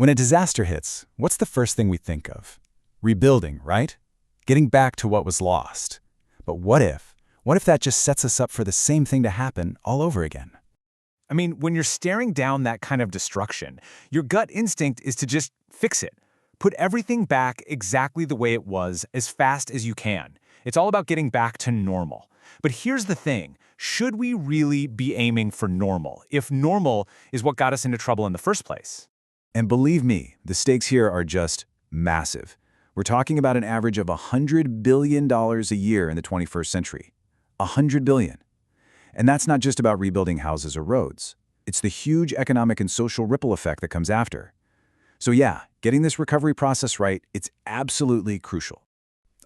When a disaster hits, what's the first thing we think of? Rebuilding, right? Getting back to what was lost. But what if? What if that just sets us up for the same thing to happen all over again? I mean, when you're staring down that kind of destruction, your gut instinct is to just fix it. Put everything back exactly the way it was as fast as you can. It's all about getting back to normal. But here's the thing. Should we really be aiming for normal, if normal is what got us into trouble in the first place? And believe me, the stakes here are just massive. We're talking about an average of $100 billion a year in the 21st century. $100 billion. And that's not just about rebuilding houses or roads. It's the huge economic and social ripple effect that comes after. So yeah, getting this recovery process right, it's absolutely crucial.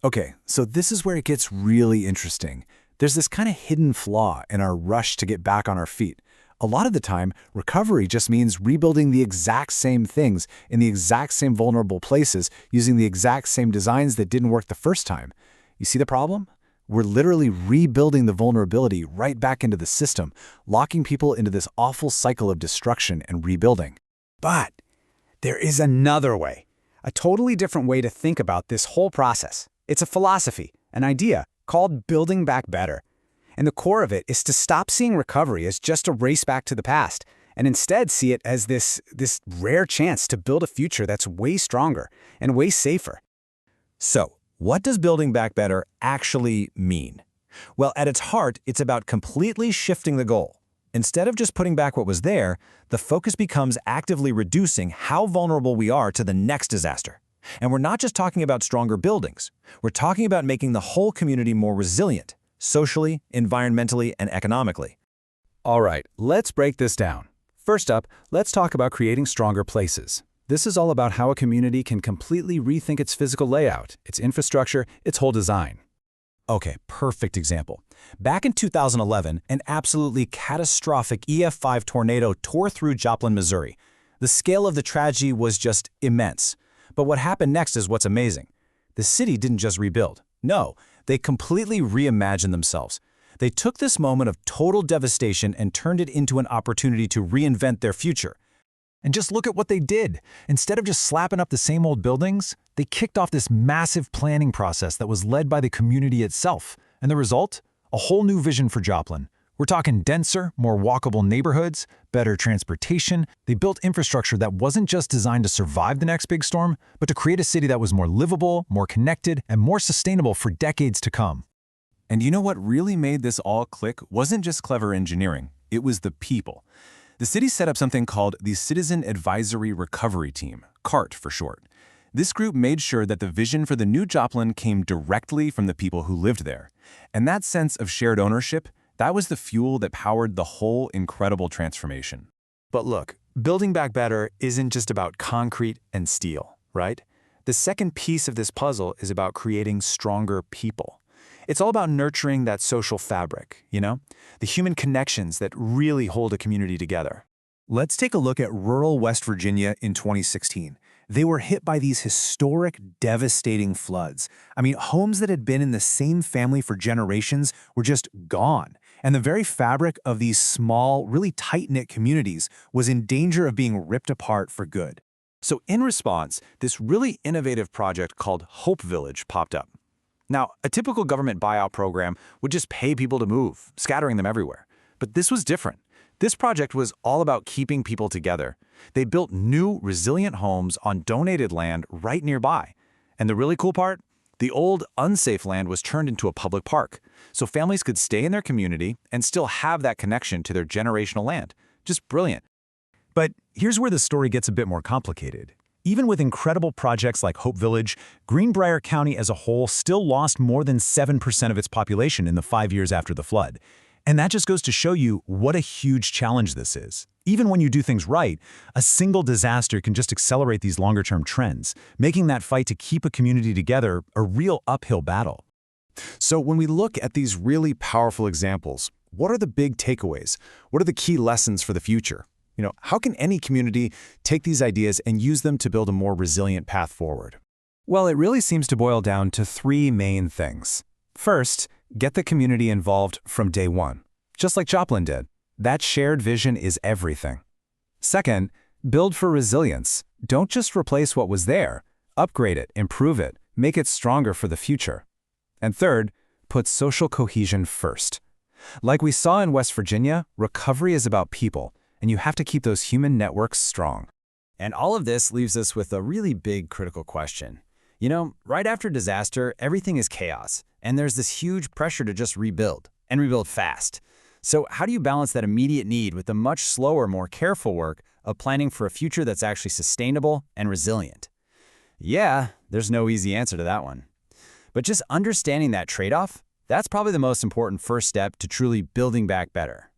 Okay, so this is where it gets really interesting. There's this kind of hidden flaw in our rush to get back on our feet. A lot of the time, recovery just means rebuilding the exact same things in the exact same vulnerable places using the exact same designs that didn't work the first time. You see the problem? We're literally rebuilding the vulnerability right back into the system, locking people into this awful cycle of destruction and rebuilding. But there is another way, a totally different way to think about this whole process. It's a philosophy, an idea called building back better. And the core of it is to stop seeing recovery as just a race back to the past, and instead see it as this rare chance to build a future that's way stronger and way safer. So, what does building back better actually mean? Well, at its heart, it's about completely shifting the goal. Instead of just putting back what was there, the focus becomes actively reducing how vulnerable we are to the next disaster. And we're not just talking about stronger buildings. We're talking about making the whole community more resilient, socially, environmentally, and economically. All right, let's break this down. First up, let's talk about creating stronger places. This is all about how a community can completely rethink its physical layout, its infrastructure, its whole design. Okay, perfect example. Back in 2011, an absolutely catastrophic EF5 tornado tore through Joplin, Missouri. The scale of the tragedy was just immense. But what happened next is what's amazing. The city didn't just rebuild. No, they completely reimagined themselves. They took this moment of total devastation and turned it into an opportunity to reinvent their future. And just look at what they did. Instead of just slapping up the same old buildings, they kicked off this massive planning process that was led by the community itself. And the result? A whole new vision for Joplin. We're talking denser, more walkable neighborhoods, better transportation. They built infrastructure that wasn't just designed to survive the next big storm, but to create a city that was more livable, more connected, and more sustainable for decades to come. And you know what really made this all click wasn't just clever engineering, it was the people. The city set up something called the Citizen Advisory Recovery Team, CART for short. This group made sure that the vision for the new Joplin came directly from the people who lived there. And that sense of shared ownership, that was the fuel that powered the whole incredible transformation. But look, building back better isn't just about concrete and steel, right? The second piece of this puzzle is about creating stronger people. It's all about nurturing that social fabric, the human connections that really hold a community together. Let's take a look at rural West Virginia in 2016. They were hit by these historic, devastating floods. I mean, homes that had been in the same family for generations were just gone. And the very fabric of these small, really tight-knit communities was in danger of being ripped apart for good. So in response, this really innovative project called Hope Village popped up. Now, a typical government buyout program would just pay people to move, scattering them everywhere. But this was different. This project was all about keeping people together. They built new, resilient homes on donated land right nearby. And the really cool part? The old, unsafe land was turned into a public park, so families could stay in their community and still have that connection to their generational land. Just brilliant. But here's where the story gets a bit more complicated. Even with incredible projects like Hope Village, Greenbrier County as a whole still lost more than 7% of its population in the 5 years after the flood. And that just goes to show you what a huge challenge this is. Even when you do things right, a single disaster can just accelerate these longer-term trends, making that fight to keep a community together a real uphill battle. So when we look at these really powerful examples, what are the big takeaways? What are the key lessons for the future? How can any community take these ideas and use them to build a more resilient path forward? Well, it really seems to boil down to three main things. First, get the community involved from day one, just like Joplin did. That shared vision is everything. Second, build for resilience. Don't just replace what was there. Upgrade it, improve it, make it stronger for the future. And third, put social cohesion first. Like we saw in West Virginia, recovery is about people, and you have to keep those human networks strong. And all of this leaves us with a really big critical question. You know, right after disaster, everything is chaos, and there's this huge pressure to just rebuild, and rebuild fast. So how do you balance that immediate need with the much slower, more careful work of planning for a future that's actually sustainable and resilient? Yeah, there's no easy answer to that one. But just understanding that trade-off, that's probably the most important first step to truly building back better.